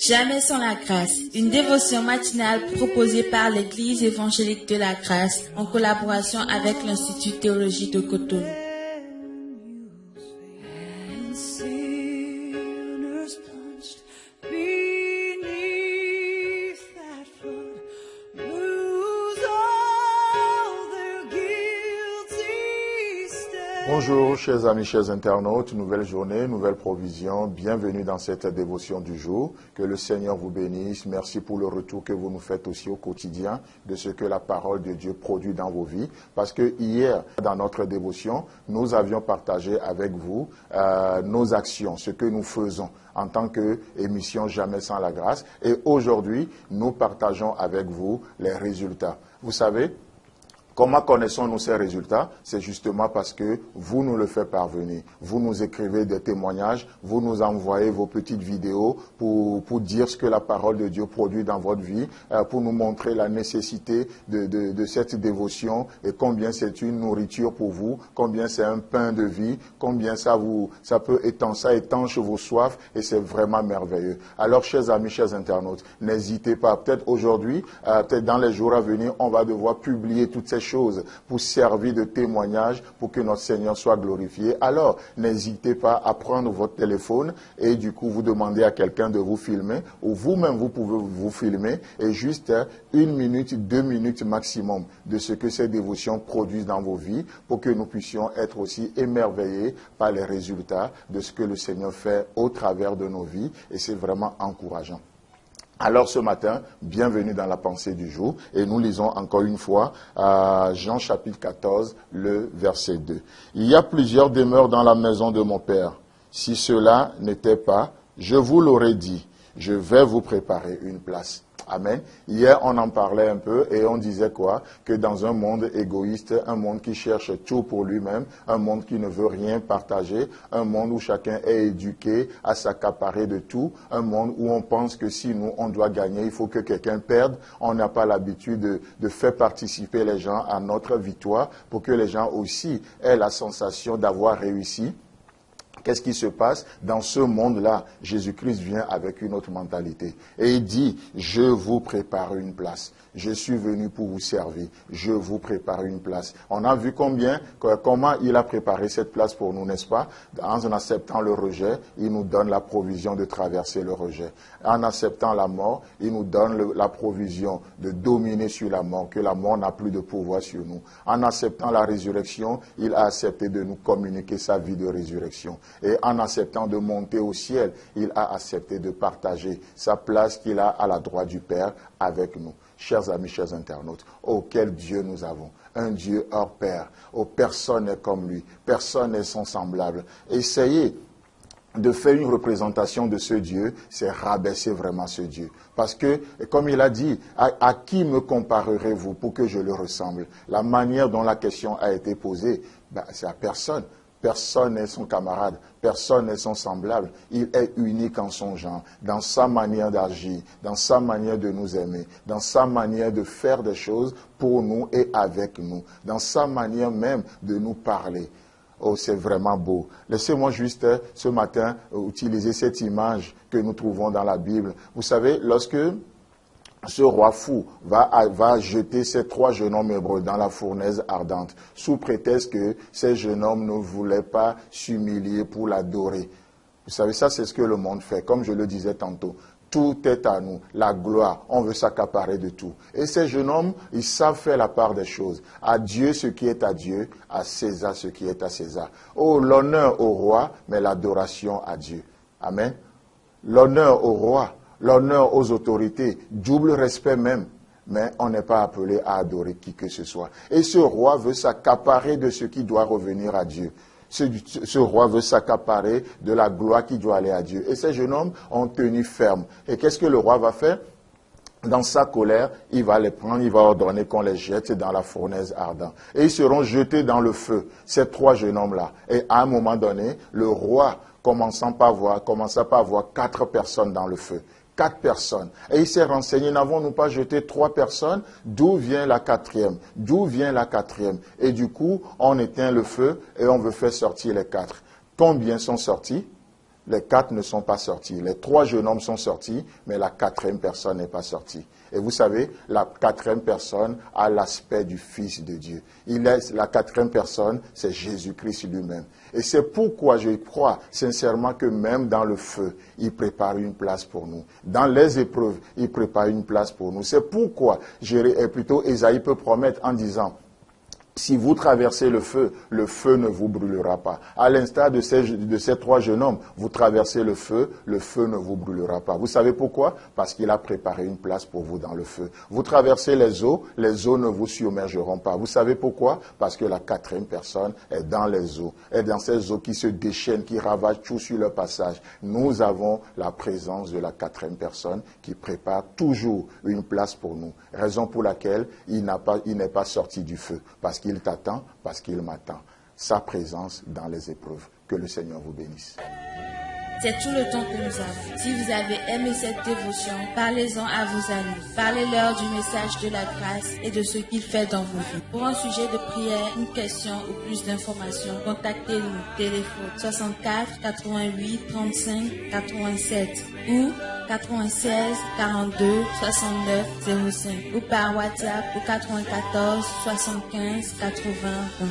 Jamais sans la grâce, une dévotion matinale proposée par l'Église évangélique de la grâce en collaboration avec l'Institut théologique de Cotonou. Bonjour chers amis, chers internautes, nouvelle journée, nouvelle provision, bienvenue dans cette dévotion du jour, que le Seigneur vous bénisse, merci pour le retour que vous nous faites aussi au quotidien de ce que la parole de Dieu produit dans vos vies, parce que hier, dans notre dévotion, nous avions partagé avec vous nos actions, ce que nous faisons en tant qu'émission Jamais sans la grâce, et aujourd'hui, nous partageons avec vous les résultats. Vous savez, comment connaissons-nous ces résultats? C'est justement parce que vous nous le faites parvenir. Vous nous écrivez des témoignages, vous nous envoyez vos petites vidéos pour dire ce que la parole de Dieu produit dans votre vie, pour nous montrer la nécessité de cette dévotion et combien c'est une nourriture pour vous, combien c'est un pain de vie, combien ça peut étanche vos soifs et c'est vraiment merveilleux. Alors, chers amis, chers internautes, n'hésitez pas. Peut-être aujourd'hui, peut-être dans les jours à venir, on va devoir publier toutes ces choses pour servir de témoignage pour que notre Seigneur soit glorifié. Alors, n'hésitez pas à prendre votre téléphone et du coup, vous demandez à quelqu'un de vous filmer ou vous-même, vous pouvez vous filmer et juste 1 minute, 2 minutes maximum de ce que ces dévotions produisent dans vos vies pour que nous puissions être aussi émerveillés par les résultats de ce que le Seigneur fait au travers de nos vies et c'est vraiment encourageant. Alors ce matin, bienvenue dans la pensée du jour et nous lisons encore une fois Jean chapitre 14, le verset 2. Il y a plusieurs demeures dans la maison de mon Père. Si cela n'était pas, je vous l'aurais dit, je vais vous préparer une place. Amen. Hier, on en parlait un peu et on disait quoi? Que dans un monde égoïste, un monde qui cherche tout pour lui-même, un monde qui ne veut rien partager, un monde où chacun est éduqué à s'accaparer de tout, un monde où on pense que si nous, on doit gagner, il faut que quelqu'un perde. On n'a pas l'habitude de faire participer les gens à notre victoire pour que les gens aussi aient la sensation d'avoir réussi. Qu'est-ce qui se passe? Dans ce monde-là, Jésus-Christ vient avec une autre mentalité. Et il dit, je vous prépare une place. Je suis venu pour vous servir. Je vous prépare une place. On a vu comment il a préparé cette place pour nous, n'est-ce pas? En acceptant le rejet, il nous donne la provision de traverser le rejet. En acceptant la mort, il nous donne la provision de dominer sur la mort, que la mort n'a plus de pouvoir sur nous. En acceptant la résurrection, il a accepté de nous communiquer sa vie de résurrection. Et en acceptant de monter au ciel, il a accepté de partager sa place qu'il a à la droite du Père avec nous. Chers amis, chers internautes, oh quel Dieu nous avons, un Dieu hors pair, oh personne n'est comme lui, personne n'est son semblable. Essayez de faire une représentation de ce Dieu, c'est rabaisser vraiment ce Dieu. Parce que, comme il a dit, à qui me comparerez-vous pour que je le ressemble? La manière dont la question a été posée, c'est à personne. Personne n'est son camarade, personne n'est son semblable. Il est unique en son genre, dans sa manière d'agir, dans sa manière de nous aimer, dans sa manière de faire des choses pour nous et avec nous, dans sa manière même de nous parler. Oh, c'est vraiment beau. Laissez-moi juste ce matin utiliser cette image que nous trouvons dans la Bible. Vous savez, lorsque ce roi fou va jeter ces 3 jeunes hommes hébreux dans la fournaise ardente, sous prétexte que ces jeunes hommes ne voulaient pas s'humilier pour l'adorer. Vous savez, ça c'est ce que le monde fait, comme je le disais tantôt. Tout est à nous, la gloire, on veut s'accaparer de tout. Et ces jeunes hommes, ils savent faire la part des choses. À Dieu ce qui est à Dieu, à César ce qui est à César. Oh, l'honneur au roi, mais l'adoration à Dieu. Amen. L'honneur au roi, l'honneur aux autorités, double respect même, mais on n'est pas appelé à adorer qui que ce soit. Et ce roi veut s'accaparer de ce qui doit revenir à Dieu. Ce roi veut s'accaparer de la gloire qui doit aller à Dieu. Et ces jeunes hommes ont tenu ferme. Et qu'est-ce que le roi va faire? Dans sa colère, il va les prendre, il va ordonner qu'on les jette dans la fournaise ardente. Et ils seront jetés dans le feu, ces 3 jeunes hommes-là. Et à un moment donné, le roi commença par voir 4 personnes dans le feu. 4 personnes. Et il s'est renseigné, n'avons-nous pas jeté 3 personnes? D'où vient la 4e? D'où vient la 4e? Et du coup, on éteint le feu et on veut faire sortir les 4. Combien sont sortis? Les 4 ne sont pas sortis. Les 3 jeunes hommes sont sortis, mais la 4e personne n'est pas sortie. Et vous savez, la 4e personne a l'aspect du Fils de Dieu. La 4e personne, c'est Jésus-Christ lui-même. Et c'est pourquoi je crois sincèrement que même dans le feu, il prépare une place pour nous. Dans les épreuves, il prépare une place pour nous. C'est pourquoi, plutôt Ésaïe peut promettre en disant, si vous traversez le feu ne vous brûlera pas. À l'instar de ces 3 jeunes hommes, vous traversez le feu ne vous brûlera pas. Vous savez pourquoi? Parce qu'il a préparé une place pour vous dans le feu. Vous traversez les eaux ne vous submergeront pas. Vous savez pourquoi? Parce que la 4e personne est dans les eaux. Est dans ces eaux qui se déchaînent, qui ravagent tout sur leur passage. Nous avons la présence de la 4e personne qui prépare toujours une place pour nous. Raison pour laquelle il n'est pas sorti du feu. Parce qu'il t'attend, parce qu'il m'attend. Sa présence dans les épreuves. Que le Seigneur vous bénisse. C'est tout le temps que nous avons. Si vous avez aimé cette dévotion, parlez-en à vos amis. Parlez-leur du message de la grâce et de ce qu'il fait dans vos vies. Pour un sujet de prière, une question ou plus d'informations, contactez-nous. Téléphone 64 88 35 87 ou 96 42 69 05 ou par WhatsApp au 94 75 80 20.